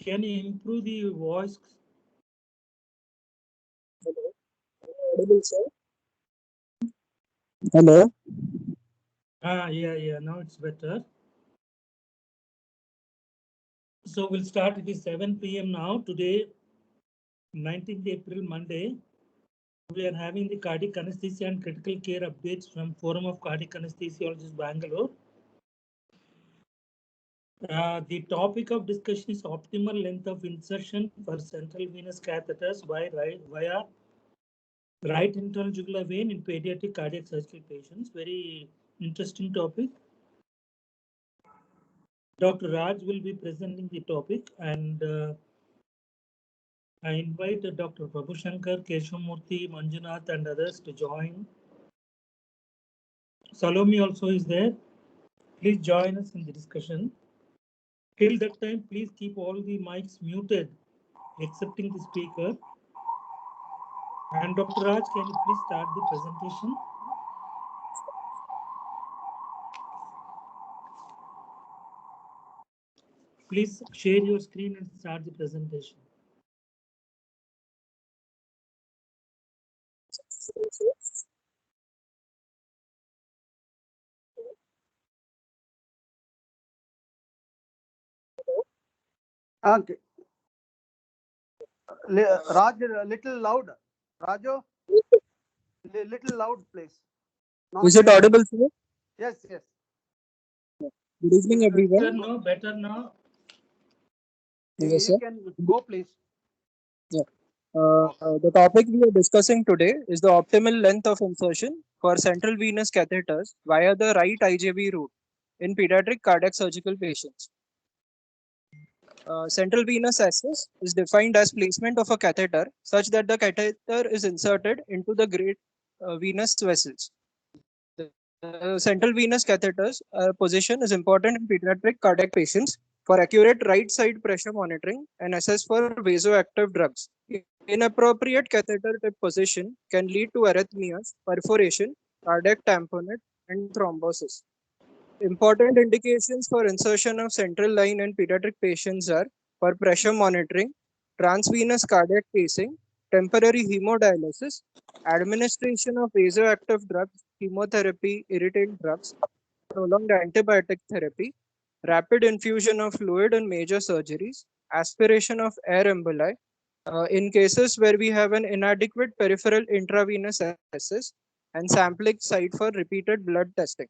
Can you improve the voice? Hello. Audible, sir? Hello. Yeah. Now it's better. So we'll start. It is 7 p.m. now. Today, 19th April, Monday. We are having the cardiac anesthesia and critical care updates from Forum of Cardiac Anesthesiologists, Bangalore. The topic of discussion is optimal length of insertion for central venous catheters via right internal jugular vein in pediatric cardiac surgical patients. Very interesting topic. Dr. Raj will be presenting the topic, and I invite Dr. Prabhu Shankar, Keshamurthy, Manjunath, and others to join. Salome also is there. Please join us in the discussion. Till that time, please keep all the mics muted, excepting the speaker. And Dr. Raj, can you please start the presentation? Please share your screen and start the presentation. Okay. Raj, little loud. Raju, little loud, please. Not Is it clear. audible, sir? Yes, yes. Good evening, everyone. Better now. Yes, You sir. can go, please. Yeah. The topic we are discussing today is the optimal length of insertion for central venous catheters via the right IJV route in pediatric cardiac surgical patients. Central venous access is defined as placement of a catheter such that the catheter is inserted into the great venous vessels. The central venous catheters position is important in pediatric cardiac patients for accurate right side pressure monitoring and assess for vasoactive drugs. Inappropriate catheter tip position can lead to arrhythmias, perforation, cardiac tamponade, and thrombosis. Important indications for insertion of central line in pediatric patients are for pressure monitoring, transvenous cardiac pacing, temporary hemodialysis, administration of vasoactive drugs, chemotherapy, irritant drugs, prolonged antibiotic therapy, rapid infusion of fluid in major surgeries, aspiration of air emboli, in cases where we have an inadequate peripheral intravenous access, and sampling site for repeated blood testing.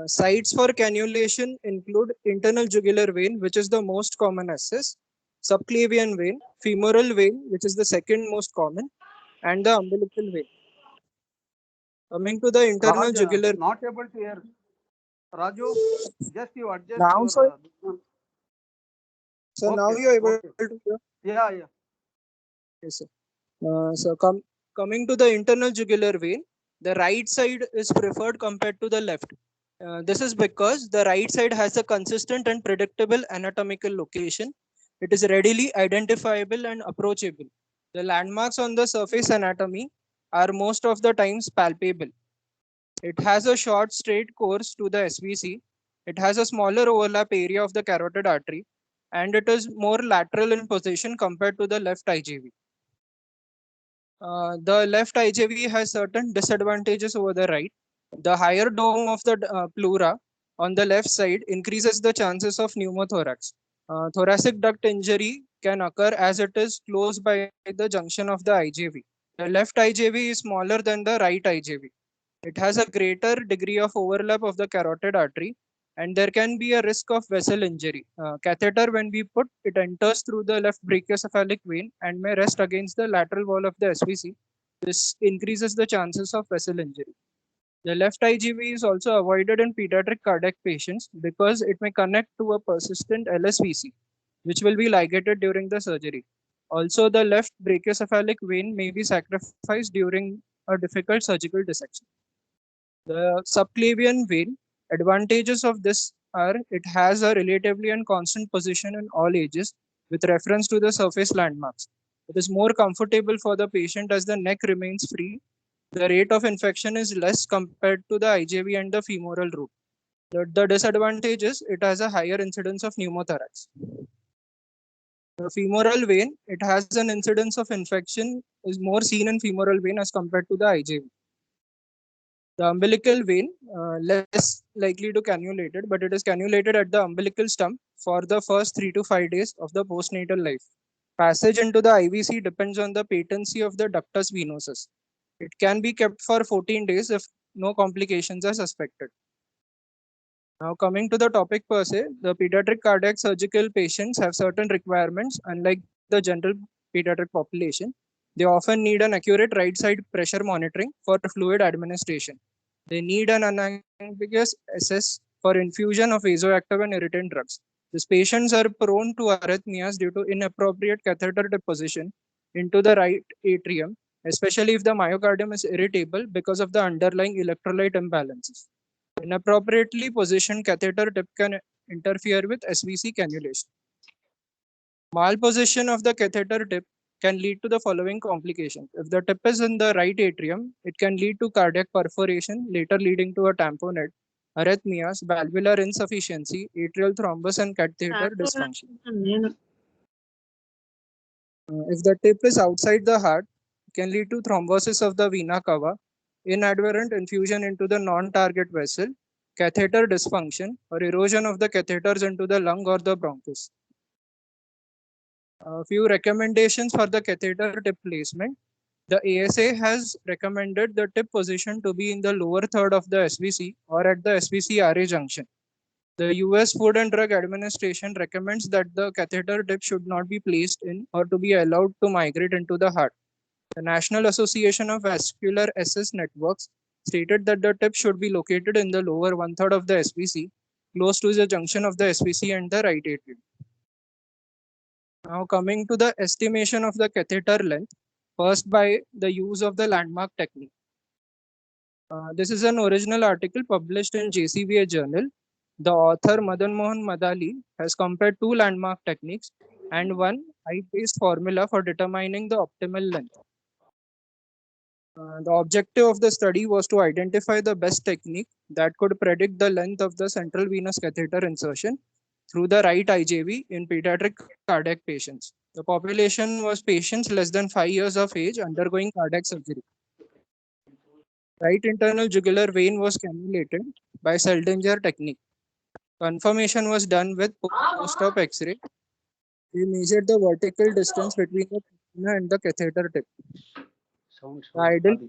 Sites for cannulation include internal jugular vein, which is the most common access, subclavian vein, femoral vein, which is the second most common, and the umbilical vein. Coming to the internal Raj, jugular. not able to hear. Raju, just you adjust Now, your. sir. So now Okay, you are able okay. to hear. Yeah. Yes, sir. Coming to the internal jugular vein, the right side is preferred compared to the left. This is because the right side has a consistent and predictable anatomical location. It is readily identifiable and approachable. The landmarks on the surface anatomy are most of the times palpable. It has a short straight course to the SVC. It has a smaller overlap area of the carotid artery, and it is more lateral in position compared to the left IJV. The left IJV has certain disadvantages over the right. The higher dome of the pleura on the left side increases the chances of pneumothorax. Thoracic duct injury can occur as it is close by the junction of the IJV. The left IJV is smaller than the right IJV. It has a greater degree of overlap of the carotid artery, and there can be a risk of vessel injury. Catheter, when we put, it enters through the left brachiocephalic vein and may rest against the lateral wall of the SVC. This increases the chances of vessel injury. The left IGV is also avoided in pediatric cardiac patients because it may connect to a persistent LSVC, which will be ligated during the surgery. Also, the left brachiocephalic vein may be sacrificed during a difficult surgical dissection. The subclavian vein, advantages of this are it has a relatively and constant position in all ages with reference to the surface landmarks. It is more comfortable for the patient as the neck remains free. The rate of infection is less compared to the IJV and the femoral route. The disadvantage is it has a higher incidence of pneumothorax. The femoral vein, it has an incidence of infection is more seen in femoral vein as compared to the IJV. The umbilical vein, less likely to cannulated, but it is cannulated at the umbilical stump for the first 3 to 5 days of the postnatal life. Passage into the IVC depends on the patency of the ductus venosus. It can be kept for 14 days if no complications are suspected. Now coming to the topic per se, the pediatric cardiac surgical patients have certain requirements unlike the general pediatric population. They often need an accurate right side pressure monitoring for fluid administration. They need an unambiguous assess for infusion of vasoactive and irritant drugs. These patients are prone to arrhythmias due to inappropriate catheter deposition into the right atrium, especially if the myocardium is irritable because of the underlying electrolyte imbalances. Inappropriately positioned catheter tip can interfere with SVC cannulation. Malposition of the catheter tip can lead to the following complications. If the tip is in the right atrium, it can lead to cardiac perforation, later leading to a tamponade, arrhythmias, valvular insufficiency, atrial thrombus, and catheter dysfunction. If the tip is outside the heart, it can lead to thrombosis of the vena cava, inadvertent infusion into the non-target vessel, catheter dysfunction, or erosion of the catheters into the lung or the bronchus. A few recommendations for the catheter tip placement. The ASA has recommended the tip position to be in the lower third of the SVC or at the SVC-RA junction. The US Food and Drug Administration recommends that the catheter tip should not be placed in or to be allowed to migrate into the heart. The National Association of Vascular Access Networks stated that the tip should be located in the lower one-third of the SVC, close to the junction of the SVC and the right atrium. Now coming to the estimation of the catheter length, first by the use of the landmark technique. This is an original article published in JCVA journal. The author Madan Mohan Madali has compared two landmark techniques and one height-based formula for determining the optimal length. The objective of the study was to identify the best technique that could predict the length of the central venous catheter insertion through the right IJV in pediatric cardiac patients. The population was patients less than 5 years of age undergoing cardiac surgery. Right internal jugular vein was cannulated by Seldinger technique. Confirmation was done with post-op X-ray. We measured the vertical distance between the cornea and the catheter tip. The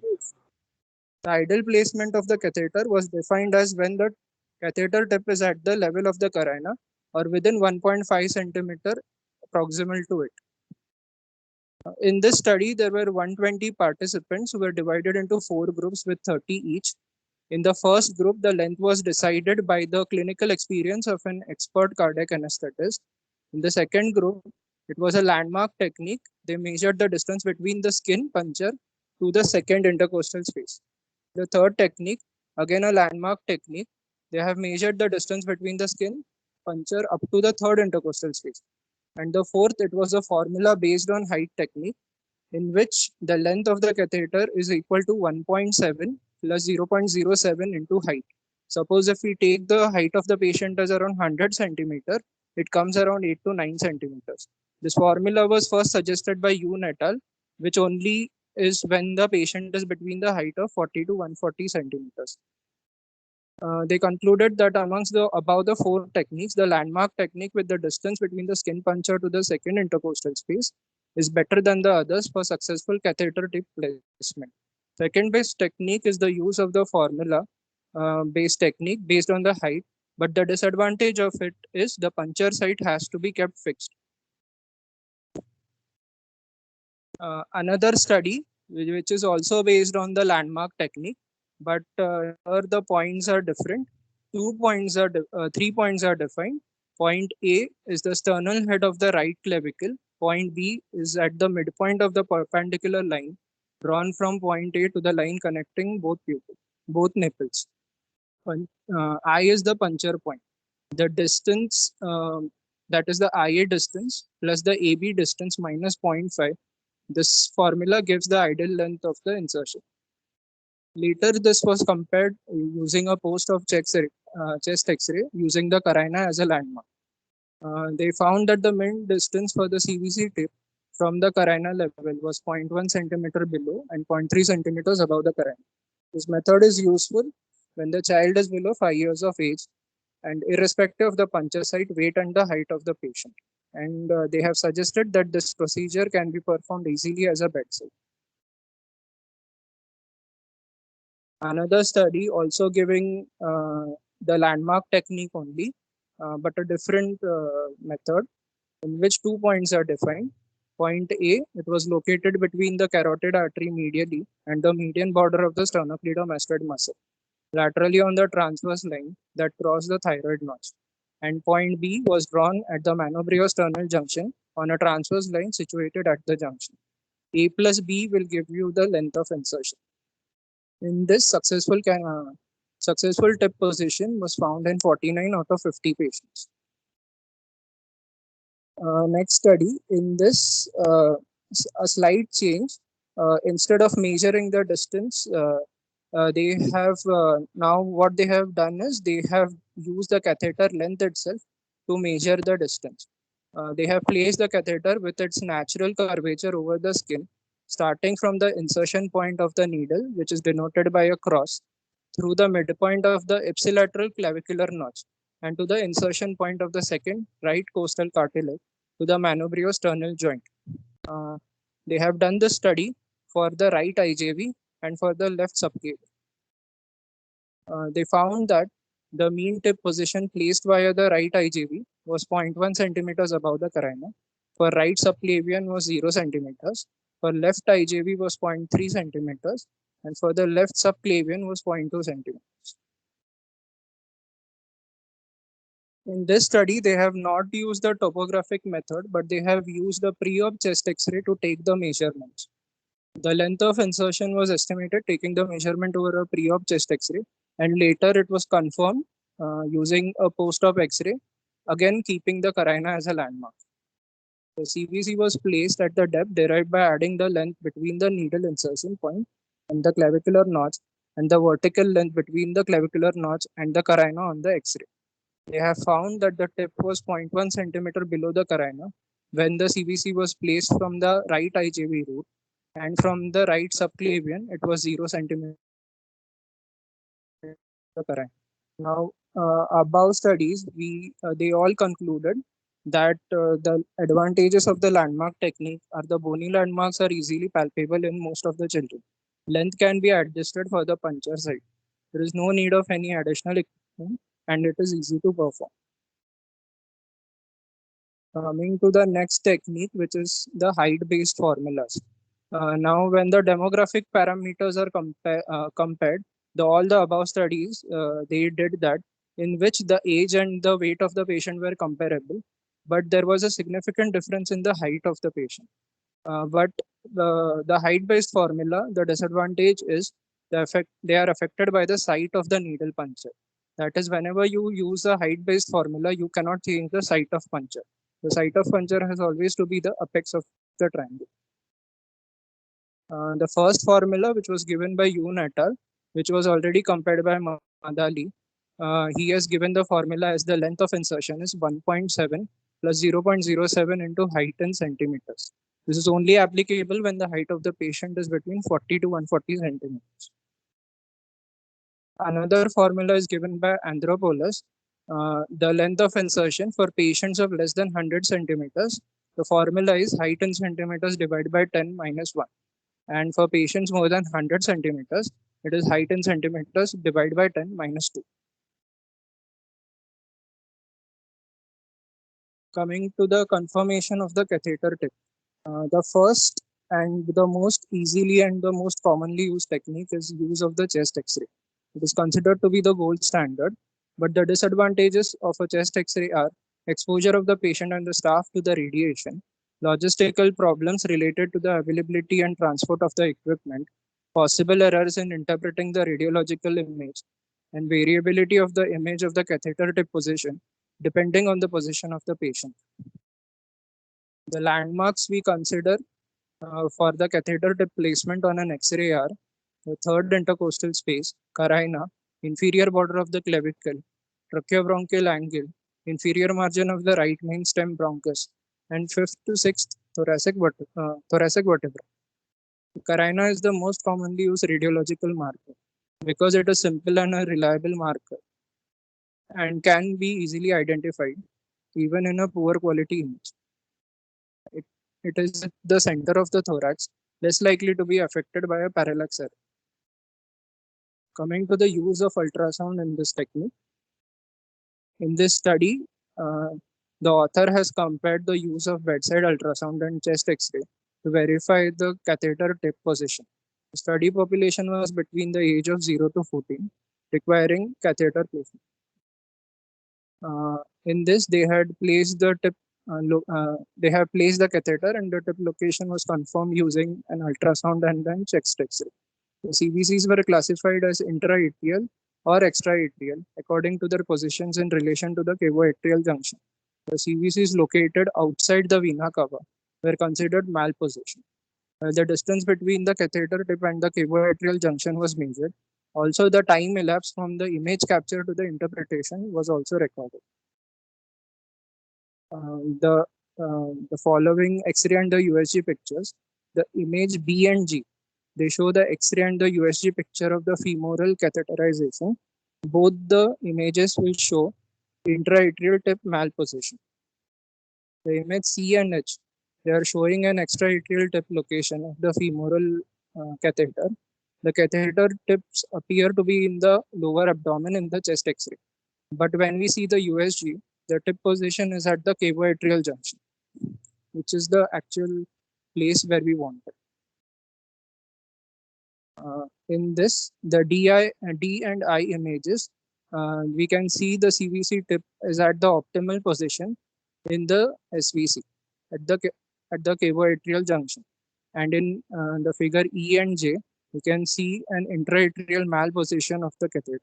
ideal placement of the catheter was defined as when the catheter tip is at the level of the carina or within 1.5 centimeter proximal to it. In this study, there were 120 participants who were divided into 4 groups with 30 each. In the first group, the length was decided by the clinical experience of an expert cardiac anesthetist. In the second group, it was a landmark technique. They measured the distance between the skin puncture to the second intercostal space. The third technique, again a landmark technique, they have measured the distance between the skin puncture up to the third intercostal space. And the fourth, it was a formula based on height technique, in which the length of the catheter is equal to 1.7 plus 0.07 into height. Suppose if we take the height of the patient as around 100 centimeter, it comes around 8 to 9 centimeters. This formula was first suggested by Yoon et al., which only is when the patient is between the height of 40 to 140 centimeters. They concluded that amongst the above the 4 techniques, the landmark technique with the distance between the skin puncture to the second intercostal space is better than the others for successful catheter tip placement. Second best technique is the use of the formula based technique based on the height, but the disadvantage of it is the puncture site has to be kept fixed. Another study, which is also based on the landmark technique, but here the points are different. 3 points are defined. Point A is the sternal head of the right clavicle. Point B is at the midpoint of the perpendicular line drawn from point A to the line connecting both nipples. I is the puncture point. The distance, that is the IA distance plus the AB distance minus 0.5. This formula gives the ideal length of the insertion. Later, this was compared using a post-op chest X-ray using the carina as a landmark. They found that the mean distance for the CVC tip from the carina level was 0.1 centimeter below and 0.3 centimeters above the carina. This method is useful when the child is below 5 years of age and irrespective of the puncture site, weight and the height of the patient. And they have suggested that this procedure can be performed easily as a bedside. Another study also giving the landmark technique only, but a different method in which 2 points are defined. Point A, it was located between the carotid artery medially and the median border of the sternocleidomastoid muscle, laterally on the transverse line that crossed the thyroid notch. And point B was drawn at the manobriosternal junction on a transverse line situated at the junction. A plus B will give you the length of insertion. In this, successful tip position was found in 49 out of 50 patients. Next study, in this, a slight change. Instead of measuring the distance, they have now what they have done is they have used the catheter length itself to measure the distance. They have placed the catheter with its natural curvature over the skin, starting from the insertion point of the needle, which is denoted by a cross, through the midpoint of the ipsilateral clavicular notch and to the insertion point of the second right costal cartilage to the manobriosternal joint. They have done the study for the right IJV and for the left subclavian. They found that the mean tip position placed via the right IJV was 0.1 centimeters above the carina. For right subclavian was 0 centimeters. For left IJV was 0.3 centimeters. And for the left subclavian was 0.2 centimeters. In this study, they have not used the topographic method, but they have used a pre-op chest X-ray to take the measurements. The length of insertion was estimated taking the measurement over a pre-op chest X-ray, and later it was confirmed using a post-op X-ray, again keeping the carina as a landmark. The CVC was placed at the depth derived by adding the length between the needle insertion point and the clavicular notch and the vertical length between the clavicular notch and the carina on the X-ray. They have found that the tip was 0.1 centimeter below the carina when the CVC was placed from the right IJV route, and from the right subclavian, it was 0 centimeter. Now, above studies, they all concluded that the advantages of the landmark technique are the bony landmarks are easily palpable in most of the children. Length can be adjusted for the puncture site. There is no need of any additional equipment, and it is easy to perform. Coming to the next technique, which is the height-based formulas. Now, when the demographic parameters are compared, all the above studies, they did that in which the age and the weight of the patient were comparable, but there was a significant difference in the height of the patient. But the height-based formula, the disadvantage is they are affected by the site of the needle puncture. That is, whenever you use a height-based formula, you cannot change the site of puncture. The site of puncture has always to be the apex of the triangle. The first formula, which was given by Yoon et al., which was already compared by Madali, he has given the formula as the length of insertion is 1.7 plus 0.07 into height in centimeters. This is only applicable when the height of the patient is between 40 to 140 centimeters. Another formula is given by Andropoulos. The length of insertion for patients of less than 100 centimeters, the formula is height in centimeters divided by 10 minus 1. And for patients more than 100 centimeters, it is height in centimeters divided by 10 minus 2. Coming to the conformation of the catheter tip. The first and the most easily and the most commonly used technique is use of the chest X-ray. It is considered to be the gold standard, but the disadvantages of a chest X-ray are exposure of the patient and the staff to the radiation, logistical problems related to the availability and transport of the equipment, possible errors in interpreting the radiological image, and variability of the image of the catheter tip position depending on the position of the patient. The landmarks we consider for the catheter tip placement on an X-ray are the third intercostal space, carina, inferior border of the clavicle, tracheobronchial angle, inferior margin of the right main stem bronchus, and 5th to 6th thoracic vertebra. Carina is the most commonly used radiological marker because it is simple and a reliable marker and can be easily identified even in a poor quality image. It is at the center of the thorax, less likely to be affected by a parallax error. Coming to the use of ultrasound in this technique. In this study, the author has compared the use of bedside ultrasound and chest X-ray to verify the catheter tip position. The study population was between the age of 0 to 14, requiring catheter placement. In this, they had placed the tip. They have placed the catheter, and the tip location was confirmed using an ultrasound and then chest X-ray. The CVCs were classified as intraatrial or extraatrial according to their positions in relation to the cavoatrial junction. The CVCs located outside the vena cava were considered malposition. The distance between the catheter tip and the cavoatrial junction was measured. Also, the time elapsed from the image capture to the interpretation was also recorded. The following X-ray and the USG pictures, the image B and G, they show the X-ray and the USG picture of the femoral catheterization. Both the images will show intraatrial tip malposition. The image C and H, they are showing an extraatrial tip location of the femoral catheter. The catheter tips appear to be in the lower abdomen in the chest X-ray. But when we see the USG, the tip position is at the cavoatrial junction, which is the actual place where we want it. In this, the D and I images, we can see the CVC tip is at the optimal position in the SVC at the cavoatrial junction. And in the figure E and J, you can see an intraatrial malposition of the catheter.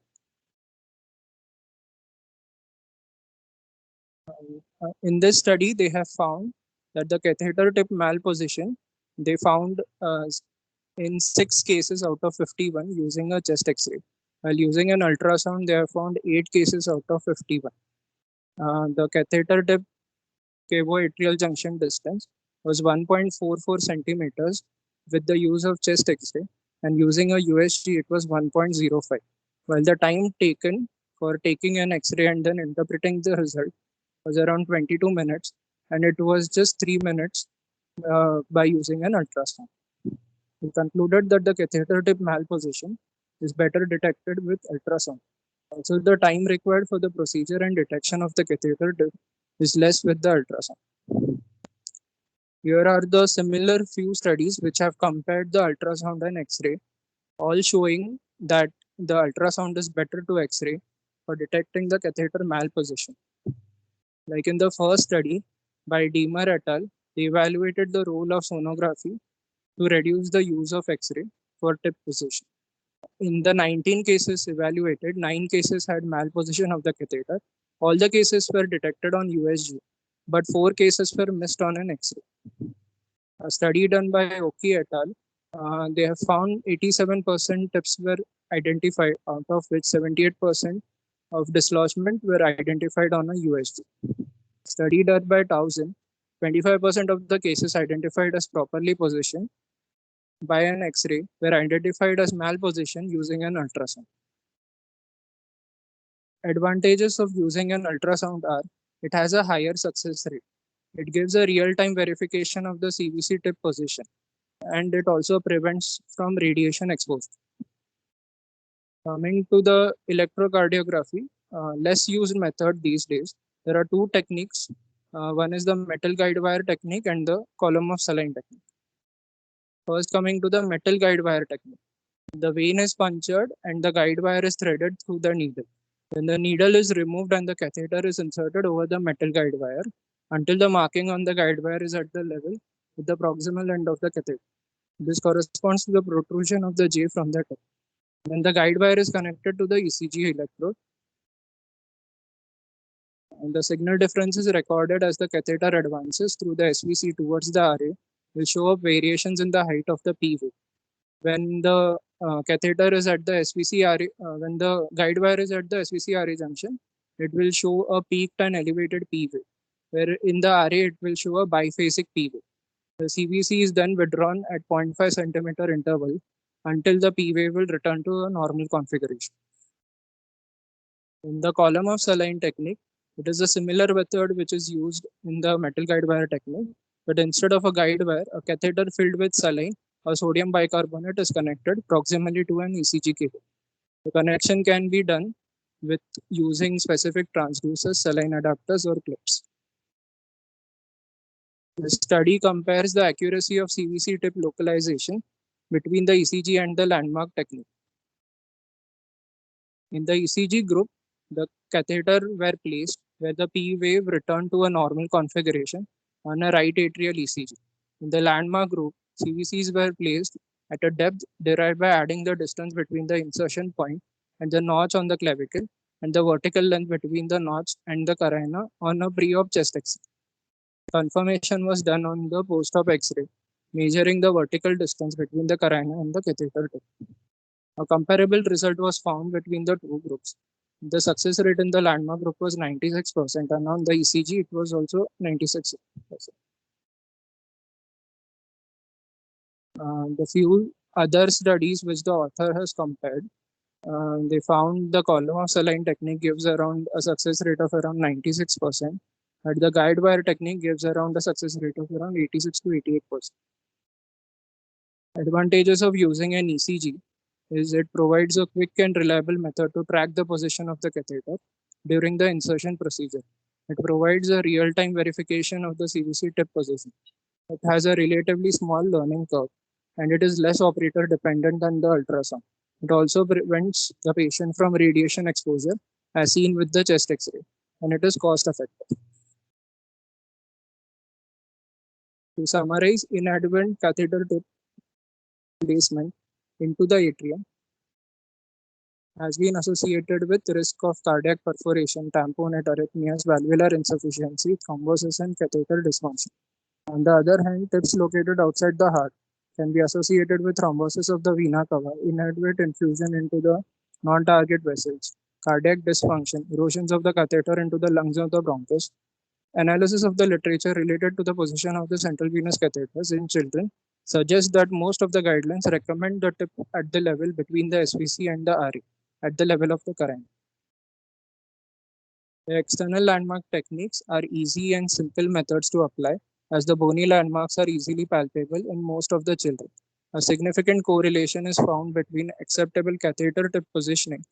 In this study, they have found that the catheter tip malposition, they found in 6 cases out of 51 using a chest X-ray. While using an ultrasound, they have found 8 cases out of 51. The catheter tip cavoatrial junction distance was 1.44 centimeters with the use of chest X-ray, and using a USG, it was 1.05. While the time taken for taking an X-ray and then interpreting the result was around 22 minutes, and it was just 3 minutes by using an ultrasound. We concluded that the catheter tip malposition is better detected with ultrasound. Also, the time required for the procedure and detection of the catheter tip is less with the ultrasound. Here are the similar few studies which have compared the ultrasound and X-ray, all showing that the ultrasound is better to X-ray for detecting the catheter malposition. Like in the first study by Deemer et al., they evaluated the role of sonography to reduce the use of X-ray for tip position. In the 19 cases evaluated, 9 cases had malposition of the catheter. All the cases were detected on USG, but 4 cases were missed on an X-ray. A study done by Oki et al., they have found 87% tips were identified, out of which 78% of dislodgement were identified on a USG. Study done by Towson, 25% of the cases identified as properly positioned by an X-ray were identified as malposition using an ultrasound. Advantages of using an ultrasound are, it has a higher success rate. It gives a real-time verification of the CVC tip position, and it also prevents from radiation exposure. Coming to the electrocardiography, less used method these days. There are 2 techniques. One is the metal guide wire technique and the column of saline technique. First, coming to the metal guide wire technique. The vein is punctured and the guide wire is threaded through the needle. When the needle is removed and the catheter is inserted over the metal guide wire until the marking on the guide wire is at the level with the proximal end of the catheter. This corresponds to the protrusion of the J from the tip. Then the guide wire is connected to the ECG electrode. And the signal difference is recorded as the catheter advances through the SVC towards the RA, will show up variations in the height of the P wave. When the catheter is at the SVC RA, when the guide wire is at the SVC RA junction, it will show a peaked and elevated P wave, where in the RA it will show a biphasic P wave. The CVC is then withdrawn at 0.5 centimeter interval until the P wave will return to a normal configuration. In the column of saline technique, it is a similar method which is used in the metal guide wire technique, but instead of a guide wire, a catheter filled with saline or sodium bicarbonate is connected proximally to an ECG cable. The connection can be done with using specific transducers, saline adapters, or clips. The study compares the accuracy of CVC tip localization between the ECG and the landmark technique. In the ECG group, the catheter were placed where the P wave returned to a normal configuration on a right atrial ECG. In the landmark group, CVCs were placed at a depth derived by adding the distance between the insertion point and the notch on the clavicle and the vertical length between the notch and the carina on a pre-op chest X-ray. Confirmation was done on the post-op X-ray, measuring the vertical distance between the carina and the catheter tip. A comparable result was found between the two groups. The success rate in the landmark group was 96%, and on the ECG it was also 96%. The few other studies which the author has compared, they found the column of saline technique gives around a success rate of around 96%, and the guide wire technique gives around a success rate of around 86 to 88%. Advantages of using an ECG is it provides a quick and reliable method to track the position of the catheter during the insertion procedure. It provides a real-time verification of the CVC tip position. It has a relatively small learning curve, and it is less operator dependent than the ultrasound. It also prevents the patient from radiation exposure as seen with the chest X-ray, and it is cost effective. To summarize, inadvertent catheter tip placement into the atrium has been associated with risk of cardiac perforation, tamponade arrhythmias, valvular insufficiency, thrombosis, and catheter dysfunction. On the other hand, tips located outside the heart can be associated with thrombosis of the vena cava, inadvertent infusion into the non-target vessels, cardiac dysfunction, erosions of the catheter into the lungs of the bronchus. Analysis of the literature related to the position of the central venous catheters in children suggests that most of the guidelines recommend the tip at the level between the SVC and the RA, at the level of the carina. The external landmark techniques are easy and simple methods to apply, as the bony landmarks are easily palpable in most of the children. A significant correlation is found between acceptable catheter tip positioning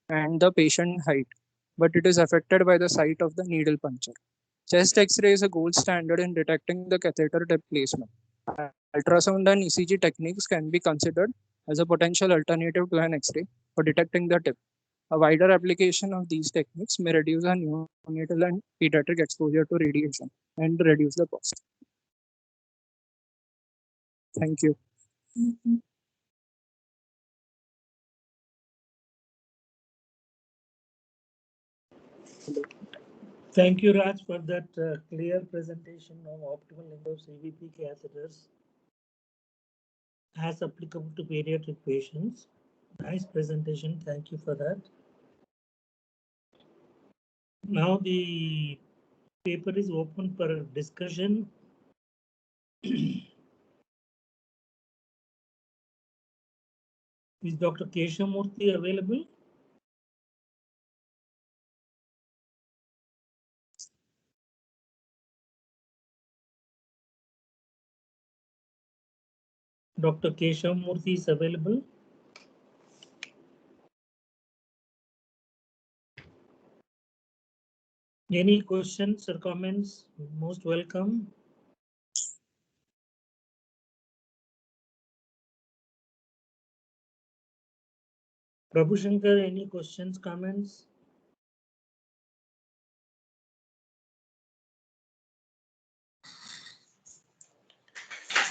and the patient height, but it is affected by the site of the needle puncture. Chest X-ray is a gold standard in detecting the catheter tip placement. Ultrasound and ECG techniques can be considered as a potential alternative to an X-ray for detecting the tip. A wider application of these techniques may reduce our neonatal and pediatric exposure to radiation and reduce the cost. Thank you. Thank you, Raj, for that clear presentation of optimal number of CVP catheters as applicable to pediatric patients. Nice presentation. Thank you for that. Now the paper is open for discussion. Is Dr. Keshamurthy available? Dr. Keshamurthy is available. Any questions or comments? Most welcome. Prabhu Shankar, any questions, comments?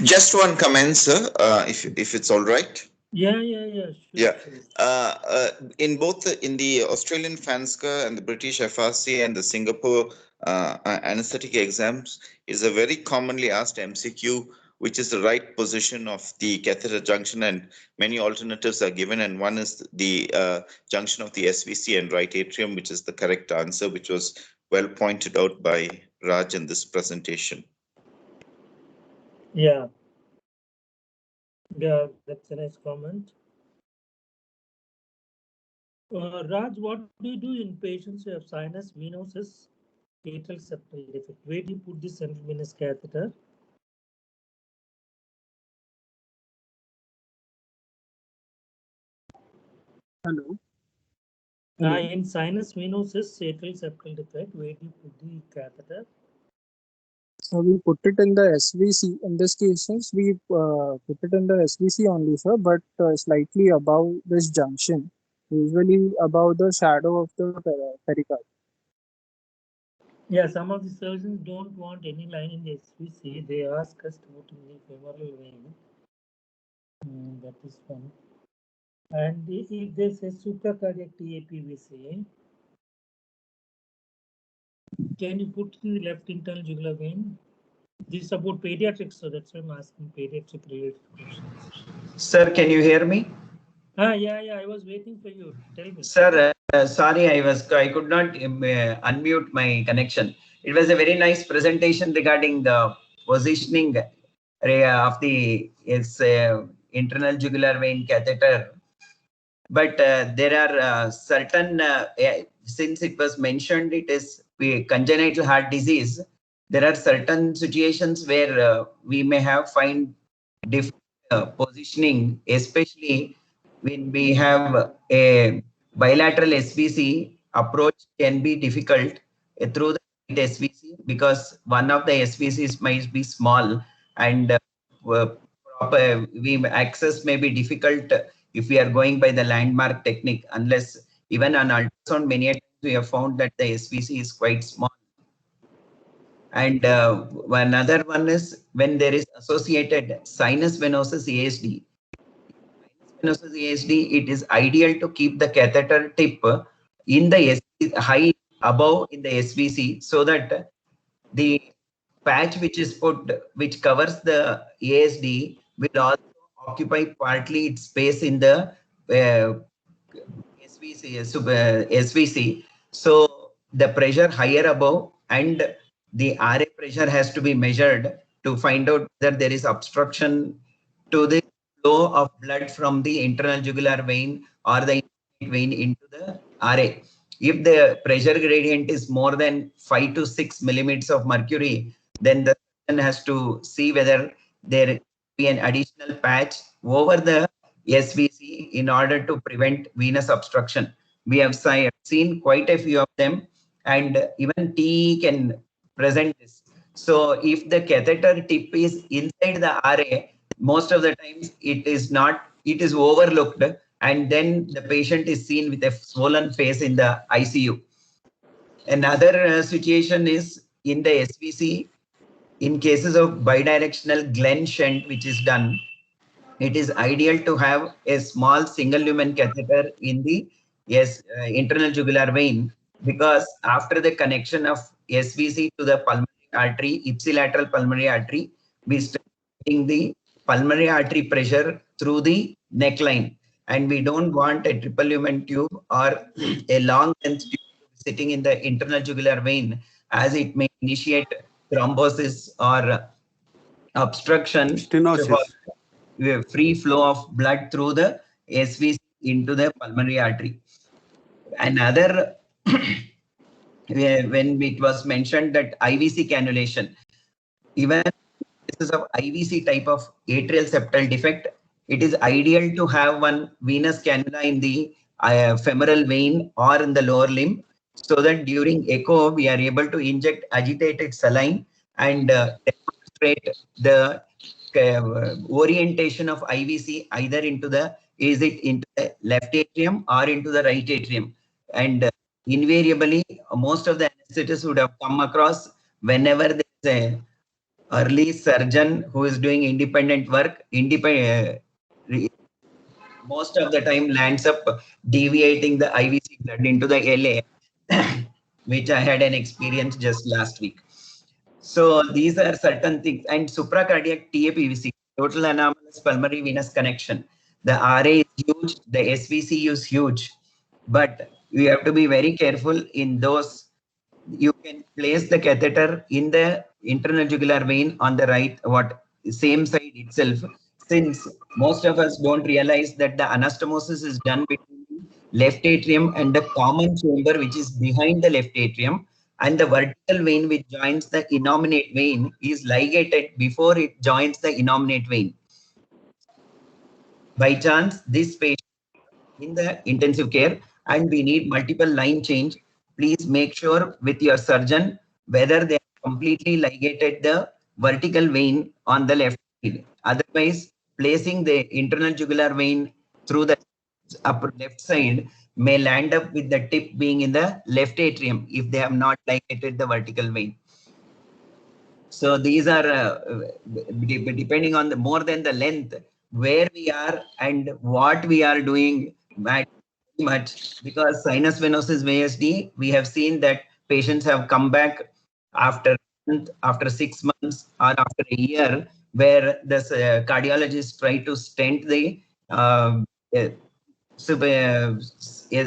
Just one comment, sir, if it's all right. Yeah. Sure, Yeah. Sure. In both in the Australian FANSCA and the British FRC and the Singapore anesthetic exams is a very commonly asked MCQ. which is the right position of the catheter junction, and many alternatives are given, and one is the junction of the SVC and right atrium, which is the correct answer, which was well pointed out by Raj in this presentation. Yeah. Yeah, that's a nice comment. Raj, what do you do in patients who have sinus venosus atrial septal defect? Where do you put the central venous catheter? Hello. In sinus venosus atrial septal defect, where do you put the catheter? So we put it in the SVC. In this case, we put it in the SVC only, sir, but slightly above this junction, usually above the shadow of the pericard. Yeah, some of the surgeons don't want any line in the SVC. They ask us to put in the femoral vein. That is one. And if there's a supracardiac TAPVC, can you put in the left internal jugular vein? This is about pediatrics, so that's why I'm asking pediatric related questions. Sir, can you hear me? Yeah, I was waiting for you. Tell me. Sir, sorry, I could not unmute my connection. It was a very nice presentation regarding the positioning of the internal jugular vein catheter. But there are certain, since it was mentioned, it is congenital heart disease. There are certain situations where we may have find different positioning, especially when we have a bilateral SVC approach can be difficult through the SVC, because one of the SVCs might be small, and access may be difficult if we are going by the landmark technique, unless even on ultrasound many times we have found that the SVC is quite small. And another one is when there is associated sinus venosus ASD. Sinus venosus ASD, it is ideal to keep the catheter tip in the high above in the SVC, so that the patch which is put, which covers the ASD, will also occupy partly its space in the SVC. So the pressure higher above and the RA pressure has to be measured to find out whether there is obstruction to the flow of blood from the internal jugular vein or the vein into the RA. If the pressure gradient is more than 5 to 6 millimeters of mercury, then the surgeon has to see whether there be an additional patch over the SVC in order to prevent venous obstruction. We have seen quite a few of them, and even TE can present this. So if the catheter tip is inside the RA, most of the times it is not, it is overlooked, and then the patient is seen with a swollen face in the ICU. Another situation is in the SVC, in cases of bidirectional Glenn shunt, which is done, it is ideal to have a small single lumen catheter in the internal jugular vein, because after the connection of SVC to the pulmonary artery, ipsilateral pulmonary artery, we start getting the pulmonary artery pressure through the neckline, and we don't want a triple lumen tube or a long length tube sitting in the internal jugular vein, as it may initiate thrombosis or obstruction, Stenosis. free flow of blood through the SVC into the pulmonary artery. Another, when it was mentioned that IVC cannulation, even cases of IVC type of atrial septal defect, it is ideal to have one venous cannula in the femoral vein or in the lower limb, so that during echo we are able to inject agitated saline and demonstrate the orientation of IVC either into the, is it into the left atrium or into the right atrium. And invariably, most of the anesthetists would have come across, whenever there is a early surgeon who is doing independent work, most of the time lands up deviating the IVC blood into the LA, which I had an experience just last week. So these are certain things. And supracardiac TAPVC, total anomalous pulmonary venous connection. The RA is huge, the SVC is huge, but you have to be very careful in those. You can place the catheter in the internal jugular vein on the right, same side itself. Since most of us don't realize that the anastomosis is done between the left atrium and the common chamber, which is behind the left atrium, and the vertical vein which joins the innominate vein is ligated before it joins the innominate vein. By chance, this patient in the intensive care and we need multiple line change, please make sure with your surgeon whether they have completely ligated the vertical vein on the left side. Otherwise, placing the internal jugular vein through the upper left side may land up with the tip being in the left atrium if they have not ligated the vertical vein. So these are depending on the more than the length, where we are and what we are doing matters much, because sinus venosus VSD, we have seen that patients have come back after 6 months or after a year, where the cardiologist try to stent the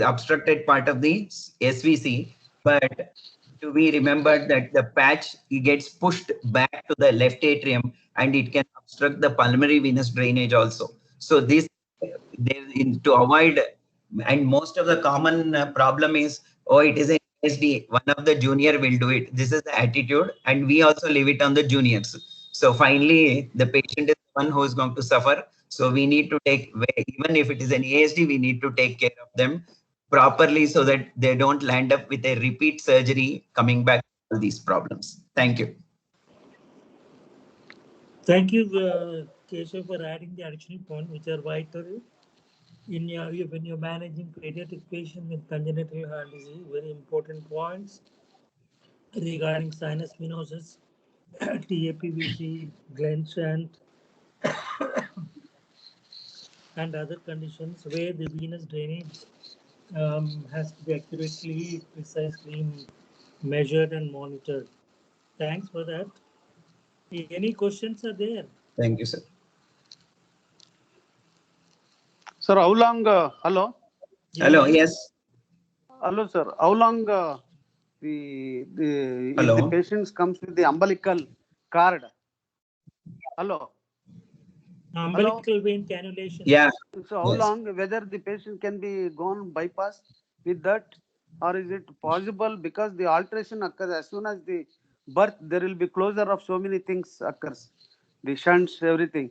obstructed part of the SVC, but to be remembered that the patch gets pushed back to the left atrium and it can obstruct the pulmonary venous drainage also. So this to avoid, and most of the common problem is, oh, it is an ASD, one of the junior will do it. This is the attitude, and we also leave it on the juniors. So finally, the patient is the one who is going to suffer. So we need to take, even if it is an ASD, we need to take care of them properly so that they don't land up with a repeat surgery coming back to all these problems. Thank you. Thank you, Keshav, for adding the additional point, which are vital in when you're managing pediatric patients with congenital heart disease. Very important points regarding sinus venosus, TAPVC, Glenn shunt, and other conditions where the venous drainage has to be accurately, precisely measured and monitored. Thanks for that. Any questions are there? Thank you, sir. Sir, how long? Hello. Hello. Yes. Hello, sir. How long if Hello. the patient comes with the umbilical cord? Hello. Umbilical vein cannulation. Yeah. So how Yes. long, whether the patient can be gone bypass with that, or is it possible, because the alteration occurs as soon as the birth, there will be closure of so many things occurs, the shunts, everything.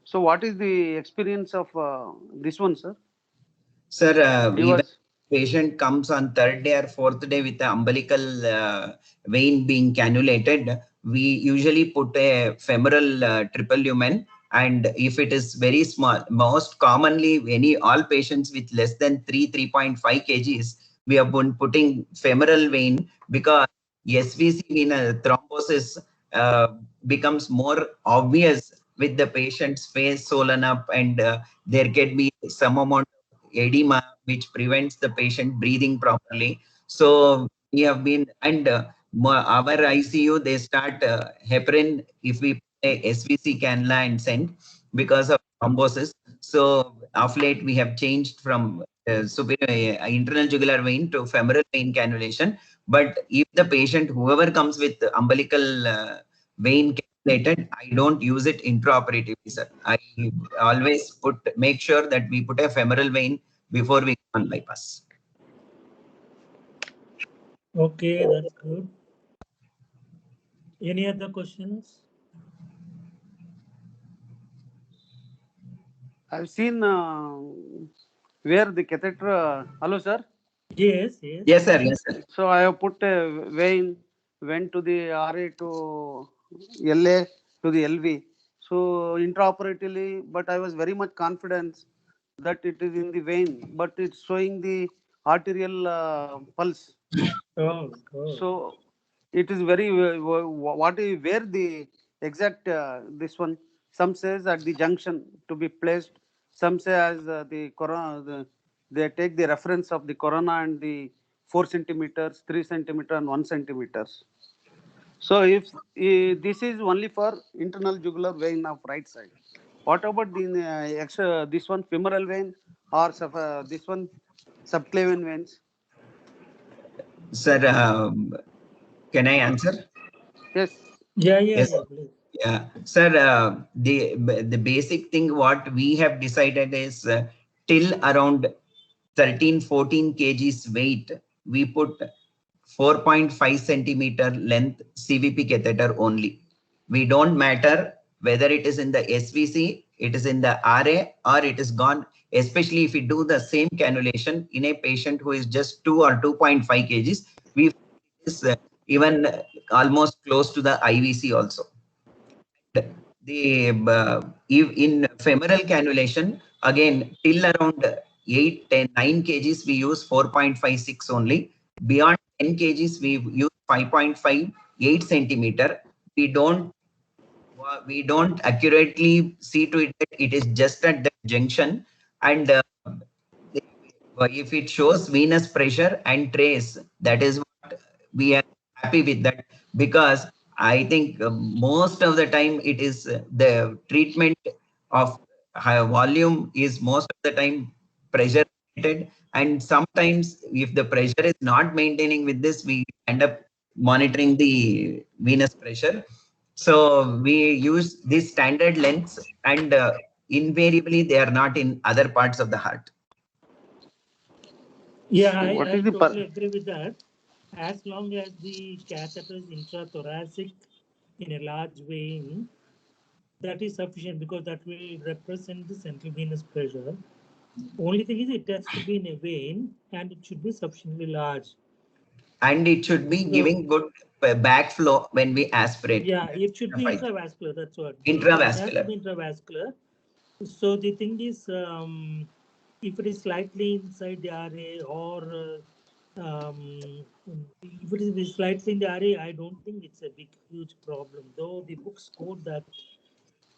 So what is the experience of this one, sir? Sir, He even was patient comes on third day or fourth day with the umbilical vein being cannulated, we usually put a femoral triple lumen. And if it is very small, most commonly all patients with less than 3.5 kgs, we have been putting femoral vein, because SVC vena thrombosis becomes more obvious with the patient's face swollen up, and there can be some amount edema which prevents the patient breathing properly. So we have been, and our ICU, they start heparin if we put a SVC cannula and send because of thrombosis. So of late we have changed from internal jugular vein to femoral vein cannulation. But if the patient, whoever comes with umbilical vein cannulated, I don't use it intraoperatively, sir. I always make sure that we put a femoral vein before we go on bypass. Okay, that's good. Any other questions? I've seen where the catheter. Hello, sir. Yes, yes. Yes, sir. Yes, sir. So I have put a vein, went to the RA to LA to the LV. So intraoperatively, but I was very much confident that it is in the vein, but it's showing the arterial pulse. Oh, good. So it is very where the exact this one. Some says at the junction to be placed. Some say as the corona. They take the reference of the corona and the 4 centimeters, 3 centimeter, and 1 centimeters. So if this is only for internal jugular vein of right side, what about the extra this one femoral vein or this one subclavian veins? Sir, can I answer? Yes. Yeah, yeah, Yes. yeah, please. Yeah, sir, the basic thing what we have decided is till around 13-14 kgs weight, we put 4.5 centimeter length CVP catheter only. We don't matter whether it is in the SVC, it is in the RA, or it is gone, especially if we do the same cannulation in a patient who is just 2 or 2.5 kgs, we is even almost close to the IVC also. The in femoral cannulation, again till around 8, 10, 9 kgs we use 4.56 only. Beyond 10 kgs we use 5.5, 8 centimeter. We don't accurately see to it that it is just at the junction, and if it shows venous pressure and trace, that is what we are happy with that, because I think most of the time it is the treatment of high volume is most of the time pressure related, and sometimes if the pressure is not maintaining with this, we end up monitoring the venous pressure. So we use these standard lengths, and invariably they are not in other parts of the heart. Yeah, What I is the totally agree with that. As long as the catheter is intrathoracic in a large vein, that is sufficient because that will represent the central venous pressure. Only thing is it has to be in a vein and it should be sufficiently large. And it should be giving good backflow when we aspirate. Yeah, it should be intravascular. That's what. It has to Intravascular. be intravascular. So the thing is, if it is slightly inside the RA or if it is slightly in the RA, I don't think it's a big, huge problem. Though the books quote that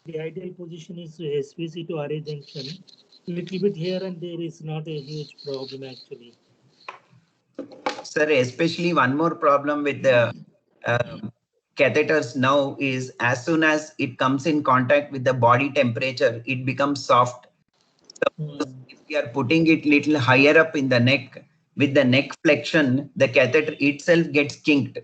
the ideal position is SVC to RA junction. Little bit here and there is not a huge problem actually. Sir, especially one more problem with the catheters now is as soon as it comes in contact with the body temperature, it becomes soft. Suppose if we are putting it little higher up in the neck, with the neck flexion, the catheter itself gets kinked.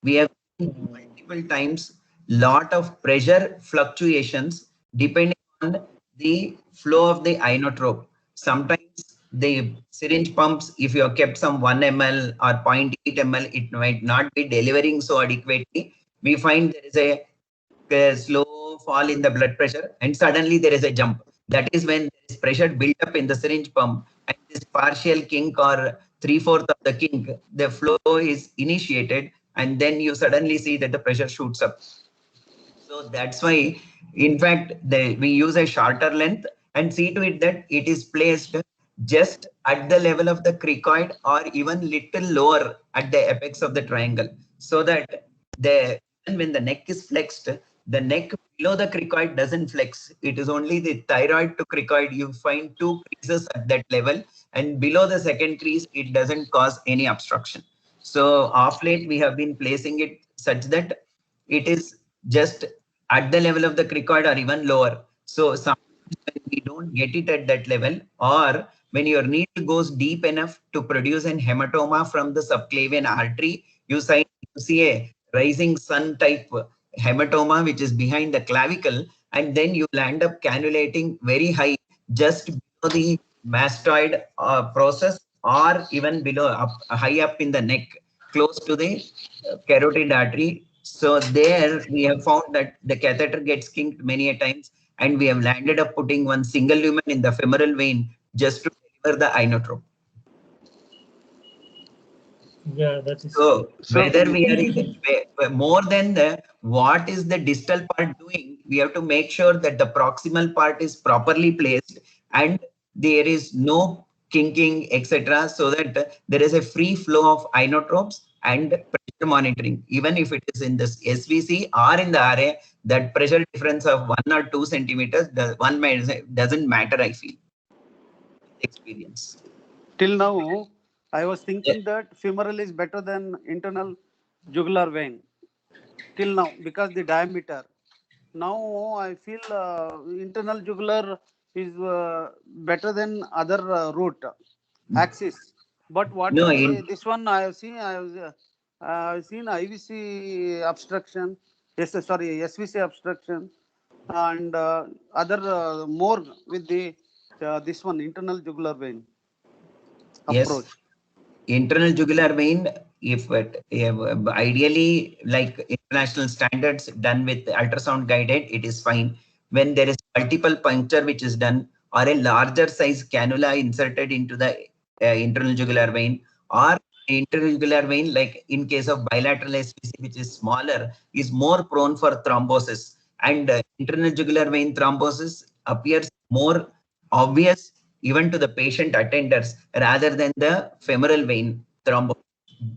We have seen multiple times lot of pressure fluctuations depending on the flow of the inotrope. Sometimes the syringe pumps, if you have kept some 1 ml or 0.8 ml, it might not be delivering so adequately. We find there is a slow fall in the blood pressure and suddenly there is a jump. That is when there is pressure built up in the syringe pump, and this partial kink or 3/4 of the kink, the flow is initiated, and then you suddenly see that the pressure shoots up. So that's why, in fact, we use a shorter length and see to it that it is placed just at the level of the cricoid or even little lower at the apex of the triangle, so that when the neck is flexed, the neck below the cricoid doesn't flex. It is only the thyroid to cricoid. You find two creases at that level, and below the second crease, it doesn't cause any obstruction. So of late, we have been placing it such that it is just at the level of the cricoid or even lower. So sometimes when we don't get it at that level, or when your needle goes deep enough to produce an hematoma from the subclavian artery, you see a rising sun type hematoma which is behind the clavicle, and then you land up cannulating very high just below the mastoid process, or even below high up in the neck close to the carotid artery. So there we have found that the catheter gets kinked many a times, and we have landed up putting one single lumen in the femoral vein just to deliver the inotrope. Yeah, that is so whether we are more than the what is the distal part doing, we have to make sure that the proximal part is properly placed and there is no kinking, etc., so that there is a free flow of inotropes and pressure monitoring. Even if it is in this SVC or in the RA, that pressure difference of 1 or 2 centimeters, doesn't matter, I feel. Experience. Till now, I was thinking that femoral is better than internal jugular vein. till now because the diameter. Now I feel internal jugular is better than other route axis. But what No, is this one I have seen? I've seen IVC obstruction. Yes, sorry, SVC obstruction, and other more with the this one internal jugular vein yes. approach. Internal jugular vein, if ideally like international standards done with ultrasound guided, it is fine. When there is multiple puncture which is done, or a larger size cannula inserted into the internal jugular vein, or internal jugular vein, like in case of bilateral SVC, which is smaller, is more prone for thrombosis. And internal jugular vein thrombosis appears more obvious even to the patient attenders rather than the femoral vein thrombosis.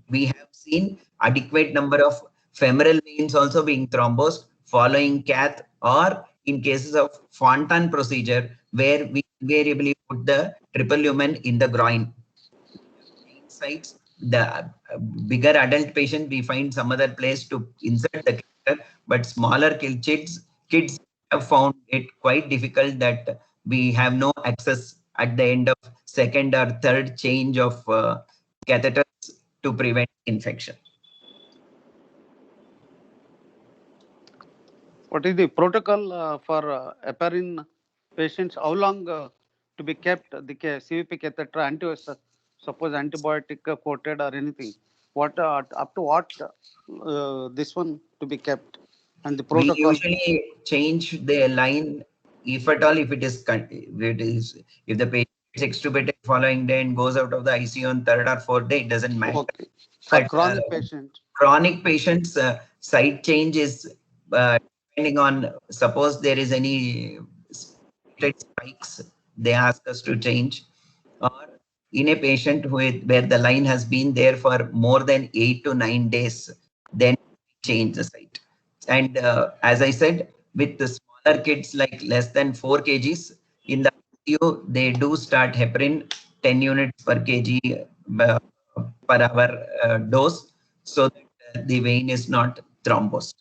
We have seen adequate number of femoral veins also being thrombosed following cath, or in cases of Fontan procedure where we invariably put the triple lumen in the groin. Sites, the bigger adult patient, we find some other place to insert the catheter, but smaller kids have found it quite difficult that we have no access at the end of second or third change of catheters to prevent infection. What is the protocol for heparin patients? How long to be kept the CVP catheter, suppose antibiotic coated or anything? What up to what this one to be kept, and the We protocol? usually change the line if at all, if if the patient is extubated following day and goes out of the ICU on third or fourth day, it doesn't matter. Okay. For But, chronic patients. Chronic patients, site change is depending on, suppose there is any spikes, they ask us to change, or in a patient where the line has been there for more than 8 to 9 days, then change the site. And as I said, with the smaller kids like less than 4 kgs in the ICU, they do start heparin 10 units per kg per hour dose, so that the vein is not thrombosed.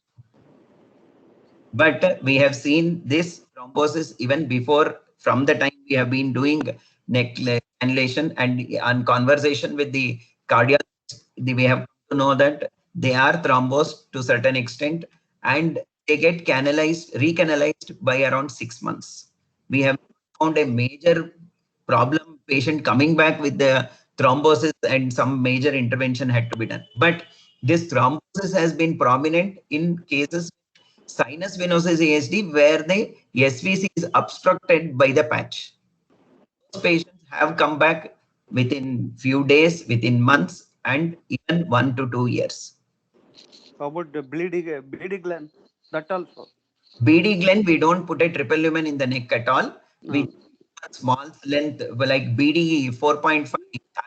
But we have seen this thrombosis even before, from the time we have been doing neck cannulation, and on conversation with the cardiologist, we have to know that they are thrombosed to a certain extent, and they get recanalized by around 6 months. We have found a major problem patient coming back with the thrombosis, and some major intervention had to be done. But this thrombosis has been prominent in cases sinus venosus ASD where the SVC is obstructed by the patch. Those patients have come back within few days, within months, and even 1 to 2 years. How about the BD gland? That also. BD gland, we don't put a triple lumen in the neck at all. We small length like BD 4.5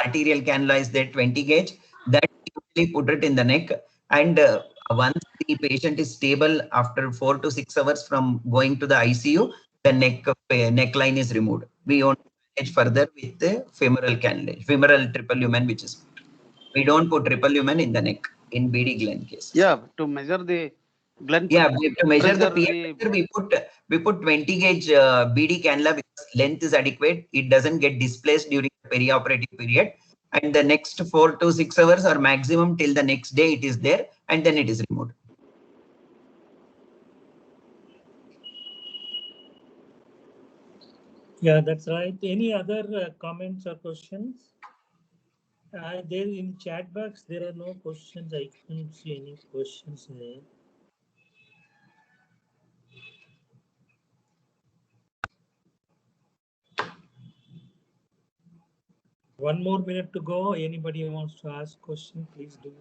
arterial cannula is there 20 gauge, that we put it in the neck, and once the patient is stable after 4 to 6 hours from going to the ICU, the neckline is removed. We only manage further with the femoral cannula, femoral triple lumen, which is we don't put triple lumen in the neck in BD gland cases. Yeah, to measure the gland. Yeah, to measure the pressure, pressure, we put 20 gauge BD cannula because length is adequate. It doesn't get displaced during the perioperative period. And the next 4 to 6 hours or maximum till the next day it is there, and then it is removed. Yeah, that's right. Any other comments or questions? There in chat box, there are no questions. I couldn't see any questions there. One more minute to go. Anybody wants to ask question, please do.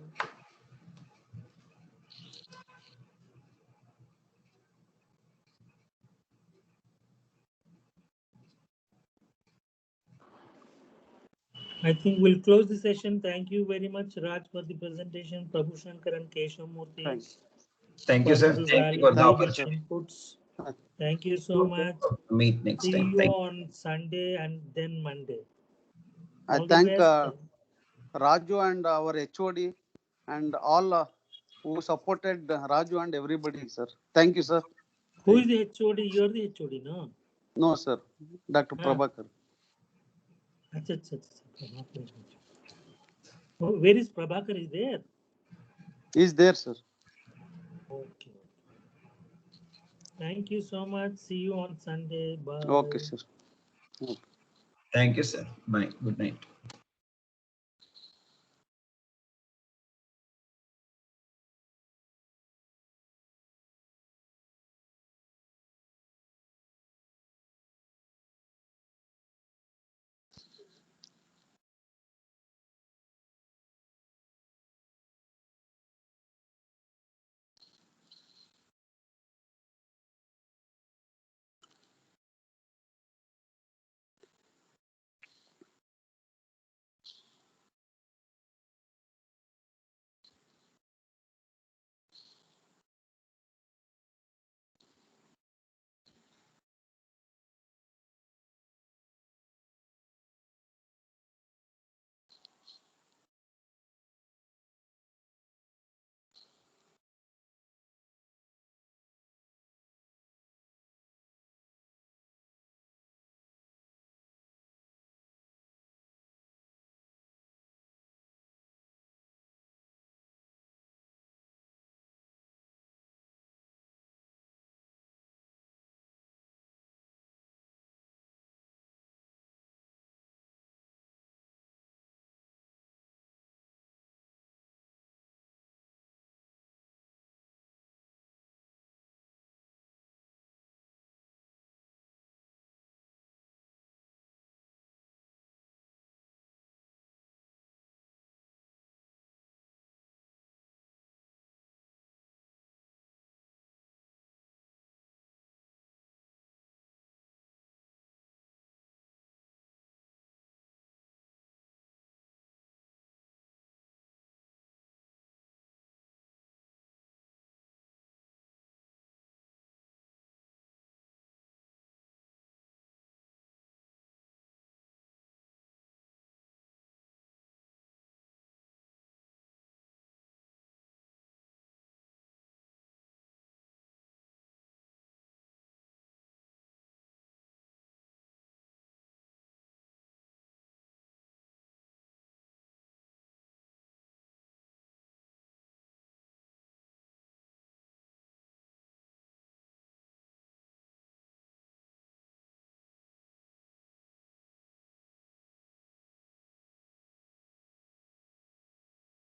I think we'll close the session. Thank you very much, Raj, for the presentation. Prabhu Shankar and Keshav Murthy. Thanks. Thank you, sir. Thank you for the opportunity. Inputs. Thank you so much. Meet next See time. you on Sunday and then Monday. I All the thank best. Raju and our HOD and all who supported Raju and everybody, sir. Thank you, sir. Who is the HOD? You are the HOD, no? No, sir. Dr. Ah. Prabhakar. Acha, acha, acha, Prabhakar. Oh, where is Prabhakar? Is there? Is there, sir. Okay. Thank you so much. See you on Sunday. Bye. Okay, sir. Thank you, sir. Bye. Good night.